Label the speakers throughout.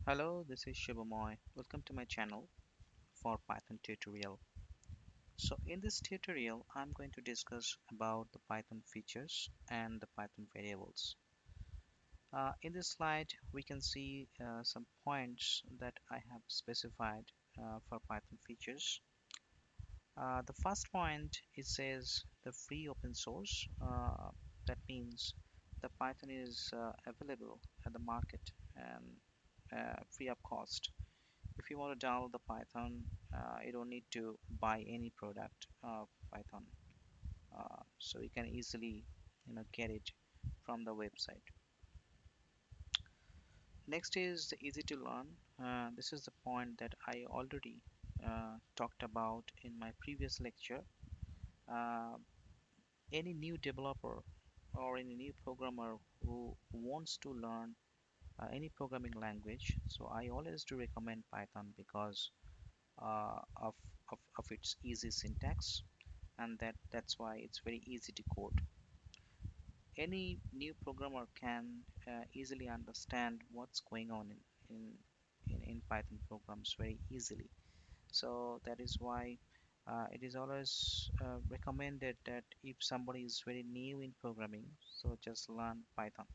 Speaker 1: Hello, this is Shivamoy. Welcome to my channel for Python tutorial. So in this tutorial, I'm going to discuss about the Python features and the Python variables. In this slide, we can see some points that I have specified for Python features. The first point, it says the free open source. That means the Python is available at the market and free of cost. If you want to download the Python, you don't need to buy any product of Python. So you can easily, get it from the website. Next is the easy to learn. This is the point that I already talked about in my previous lecture. Uh, any new developer or any new programmer who wants to learn any programming language, so I always do recommend Python because uh, of, of its easy syntax, and that's why it's very easy to code. Any new programmer can easily understand what's going on in Python programs very easily. So that is why it is always recommended that if somebody is very new in programming, so just learn Python.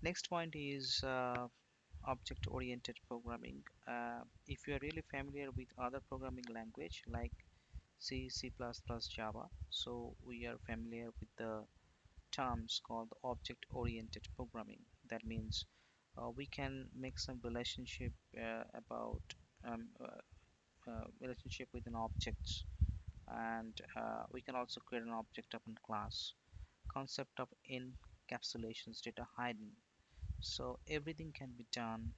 Speaker 1: Next point is object-oriented programming. If you are really familiar with other programming language like C, C++, Java, so we are familiar with the terms called object-oriented programming. That means we can make some relationship about relationship with an objects, and we can also create an object of a class. Concept of encapsulations, data hiding. So everything can be done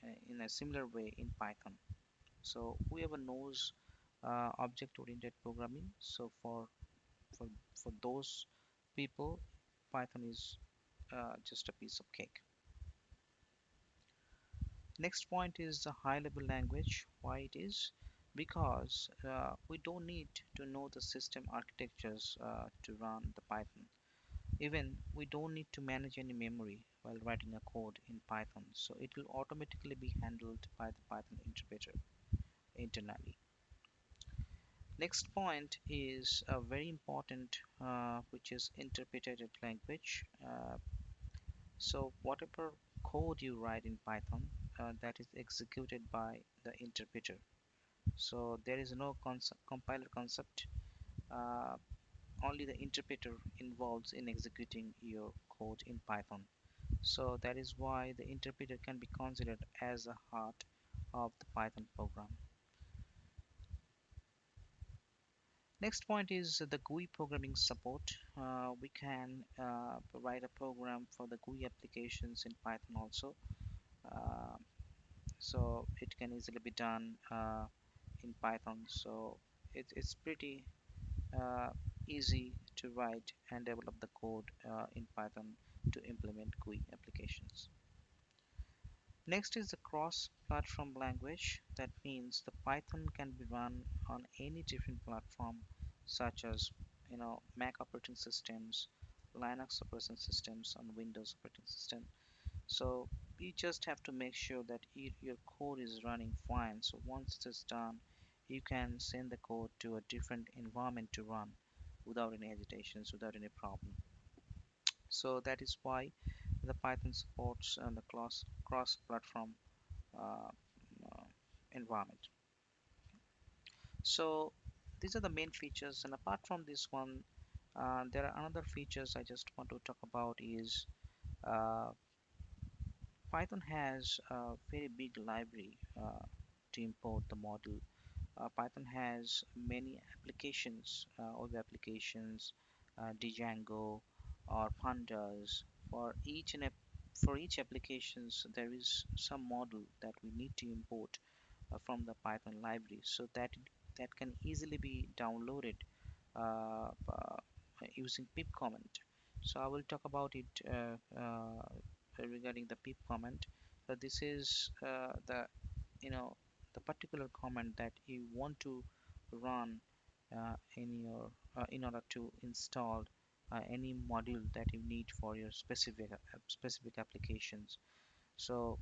Speaker 1: in a similar way in Python. So whoever knows object-oriented programming, so for for those people, Python is just a piece of cake. Next point is the high-level language. Why it is? Because we don't need to know the system architectures to run the Python. Even we don't need to manage any memory while writing a code in Python. So it will automatically be handled by the Python interpreter internally. Next point is very important, which is interpreted language. So whatever code you write in Python, that is executed by the interpreter. So there is no compiler concept. Uh, Only the interpreter involves in executing your code in Python. So that is why the interpreter can be considered as the heart of the Python program. Next point is the GUI programming support. We can write a program for the GUI applications in Python also. Uh, so it can easily be done in Python. So it's pretty uh, easy to write and develop the code in Python to implement GUI applications. Next is the cross-platform language. That means the Python can be run on any different platform, such as Mac operating systems, Linux operating systems, and Windows operating system. So you just have to make sure that your code is running fine. So once it is done, you can send the code to a different environment to run without any hesitations, without any problem. So that is why the Python supports the cross-platform uh, uh, environment. So these are the main features, and apart from this one, there are another features I just want to talk about is uh, Python has a very big library to import the model. Python has many applications, web applications, Django or Pandas. For each for each applications, there is some model that we need to import from the Python library, so that can easily be downloaded using pip command. So I will talk about it regarding the pip command. So this is you know the particular command that you want to run in order to install any module that you need for your specific applications. So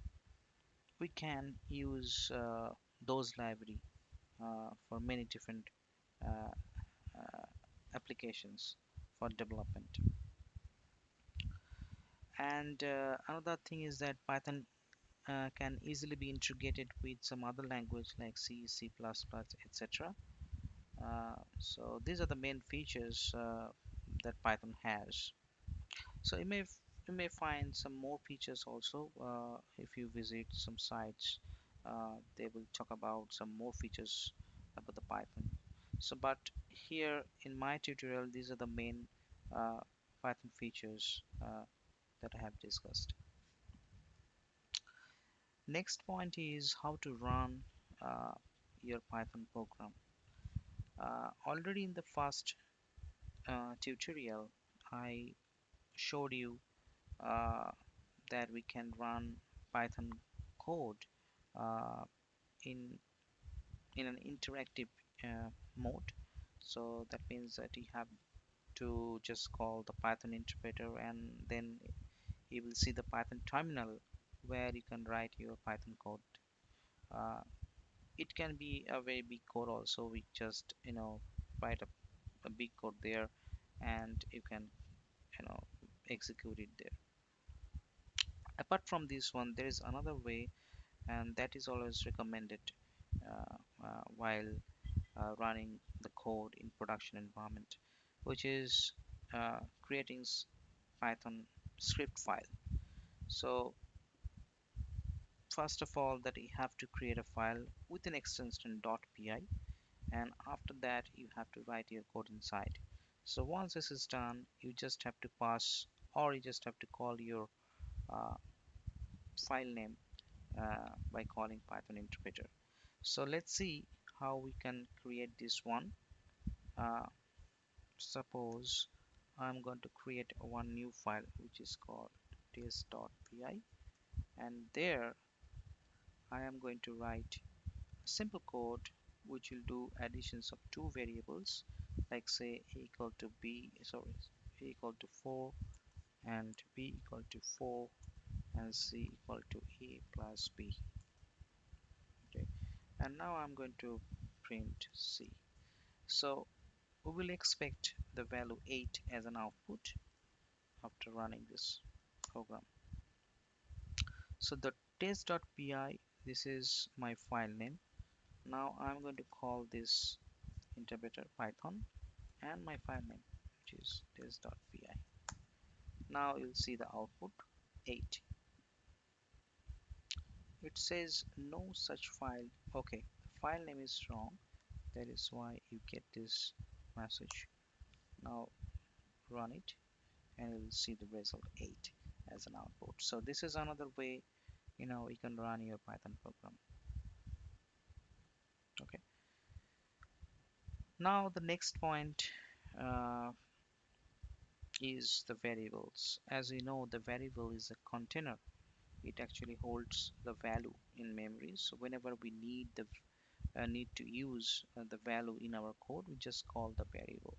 Speaker 1: we can use those library for many different uh, uh, applications for development. And another thing is that Python can easily be integrated with some other language like C, C++, etc. So these are the main features that Python has. So you may find some more features also if you visit some sites. They will talk about some more features about the Python. So, but here in my tutorial, these are the main uh, Python features that I have discussed. Next point is how to run uh, your Python program. Already in the first tutorial, I showed you uh, that we can run Python code uh, in an interactive mode. So that means that you have to just call the Python interpreter, and then you will see the Python terminal where you can write your Python code. Uh, it can be a very big code also. We just write a big code there, and you can execute it there. Apart from this one, there is another way, and that is always recommended while running the code in production environment, which is creating Python script file. So first of all, that you have to create a file with an extension .py, and after that you have to write your code inside. So once this is done, you just have to pass, or you just have to call your uh, file name by calling Python interpreter. So let's see how we can create this one. uh, Suppose I'm going to create one new file which is called test.py, and there I am going to write a simple code which will do additions of two variables, like say a equal to b, sorry, a equal to 4 and b equal to 4 and c equal to a plus b. Okay, and now I'm going to print c. So we will expect the value 8 as an output after running this program. So the test.py, this is my file name. Now I'm going to call this interpreter Python and my file name, which is test.py. Now you'll see the output 8. It says no such file. Okay, the file name is wrong. That is why you get this message. Now run it and you'll see the result 8 as an output. So this is another way you can run your Python program. Okay. Now the next point uh, is the variables. As we know, the variable is a container. It actually holds the value in memory. So whenever we need to use the value in our code, we just call the variable.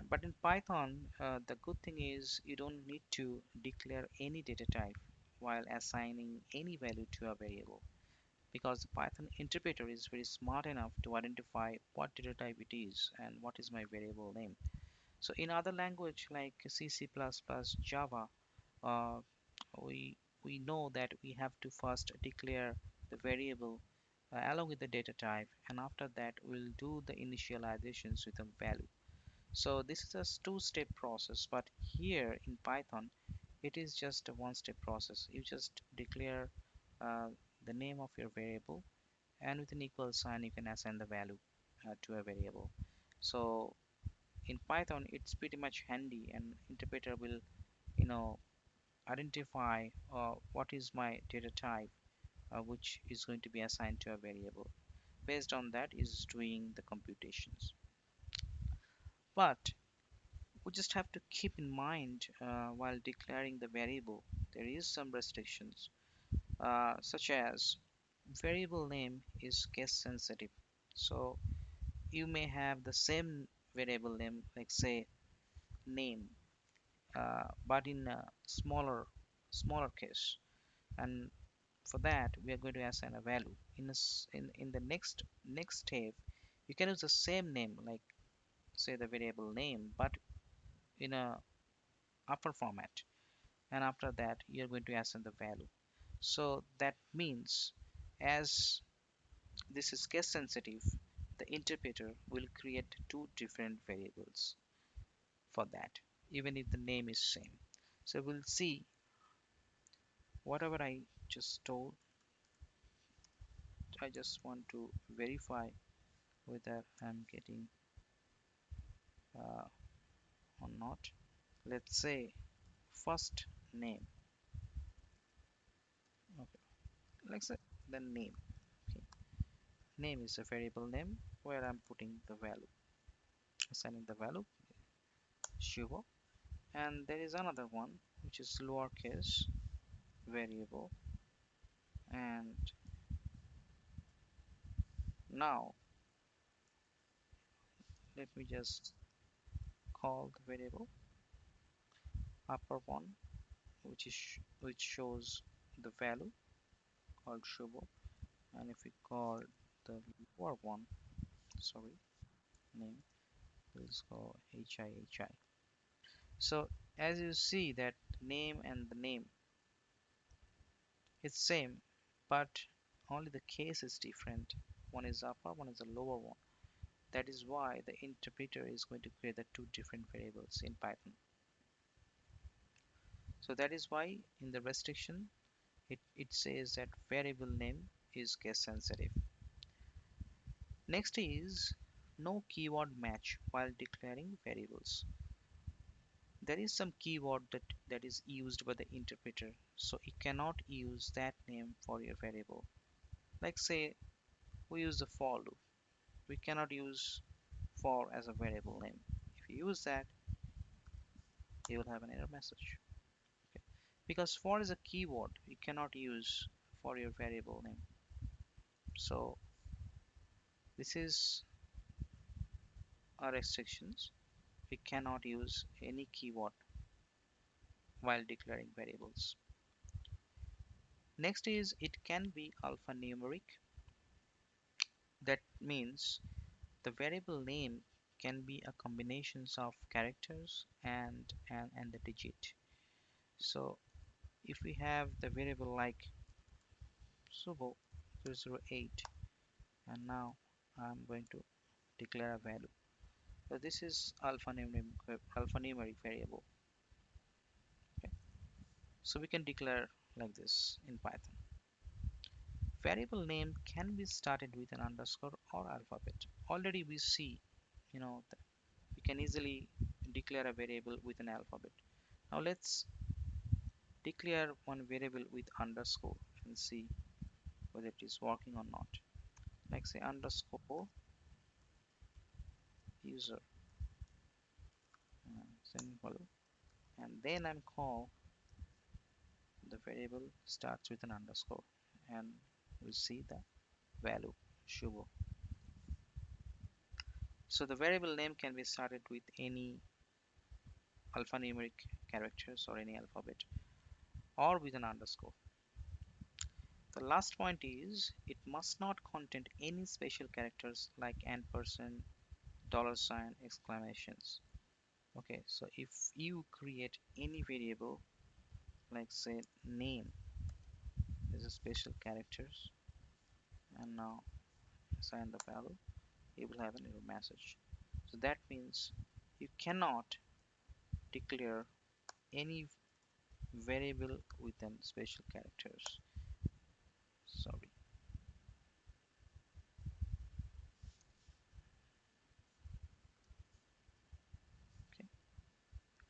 Speaker 1: But in Python, the good thing is you don't need to declare any data type while assigning any value to a variable, because the Python interpreter is very smart enough to identify what data type it is and what is my variable name. So in other language like C, C++, Java, uh, we we know that we have to first declare the variable along with the data type, and after that we'll do the initializations with a value. So this is a two-step process, but here in Python it is just a one-step process. You just declare uh, the name of your variable, and with an equal sign you can assign the value to a variable. So in Python it's pretty much handy, and interpreter will you know identify what is my data type which is going to be assigned to a variable. Based on that is doing the computations. But we just have to keep in mind while declaring the variable, there is some restrictions, such as variable name is case sensitive. So you may have the same variable name, like say name, but in a smaller case. And for that we are going to assign a value in the next step. You can use the same name, like say the variable name, but in a upper format, and after that you're going to assign the value. So that means, as this is case sensitive, the interpreter will create two different variables for that, even if the name is same. So we'll see whatever I just told. I just want to verify whether I'm getting or not. Let's say first name. Okay, let's say the name. Okay, name is a variable name where I'm putting the value, assigning the value Shiva. And there is another one which is lowercase variable. And now let me just call the variable upper one, which shows the value called Shiva. And if we call the lower one, sorry, name, let's go HIHI. So as you see that name and the name is same, but only the case is different. One is upper, one is a lower one. That is why the interpreter is going to create the two different variables in Python. So that is why in the restriction it says that variable name is case sensitive. Next is no keyword match while declaring variables. There is some keyword that is used by the interpreter, so it cannot use that name for your variable. Like say we use the for loop, we cannot use for as a variable name. If you use that, you will have an error message. Okay, because for is a keyword you cannot use for your variable name. So this is our restrictions. We cannot use any keyword while declaring variables. Next is it can be alphanumeric. That means the variable name can be a combinations of characters and the digit. So if we have the variable like subo 008, and now I'm going to declare a value. So this is alphanumeric variable. Okay? So we can declare like this in Python. Variable name can be started with an underscore or alphabet. Already we see, that we can easily declare a variable with an alphabet. Now let's declare one variable with underscore and see whether it is working or not. Like say underscore user semicolon, and then I'm call the variable starts with an underscore, and we see the value Shubo. So the variable name can be started with any alphanumeric characters or any alphabet or with an underscore. The last point is it must not contain any special characters like ampersand, dollar sign, exclamations. Okay, so if you create any variable like say name is a special characters, and now assign the value, you will have an error message. So that means you cannot declare any variable within special characters. Sorry. Okay,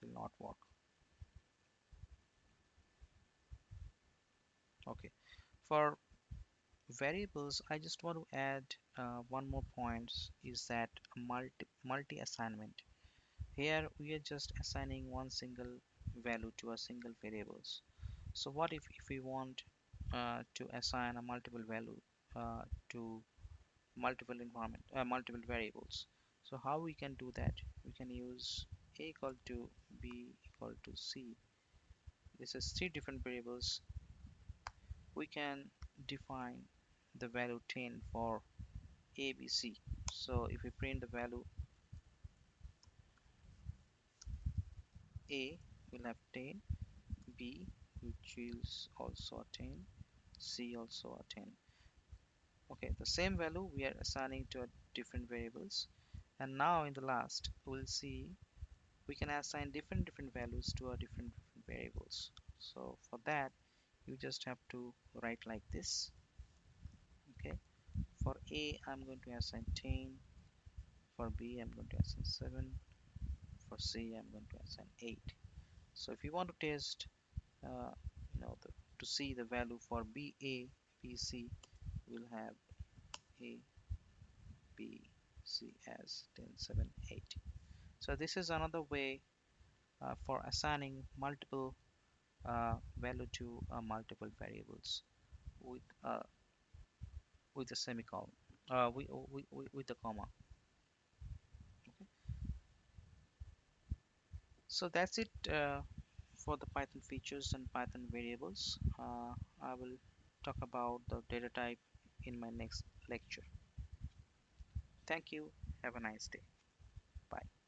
Speaker 1: will not work. Okay, for variables I just want to add one more point, is that multi assignment. Here we are just assigning one single value to a single variables. So what if we want to assign a multiple value to multiple environment multiple variables? So how we can do that? We can use a equal to b equal to c. This is three different variables we can define the value 10 for ABC. So if we print the value A, we'll have 10, B, which is also a 10, C also a 10. Okay, the same value we are assigning to a different variables. And now in the last, we'll see we can assign different values to our different variables. So for that, you just have to write like this. Okay, for A, I'm going to assign 10. For B, I'm going to assign 7. For C, I'm going to assign 8. So if you want to test, uh, to see the value for BA, BC, we'll have A, B, C as 10, 7, 8. So this is another way for assigning multiple value to multiple variables with with a semicolon, with the comma. Okay. So that's it for the Python features and Python variables. I will talk about the data type in my next lecture. Thank you. Have a nice day. Bye.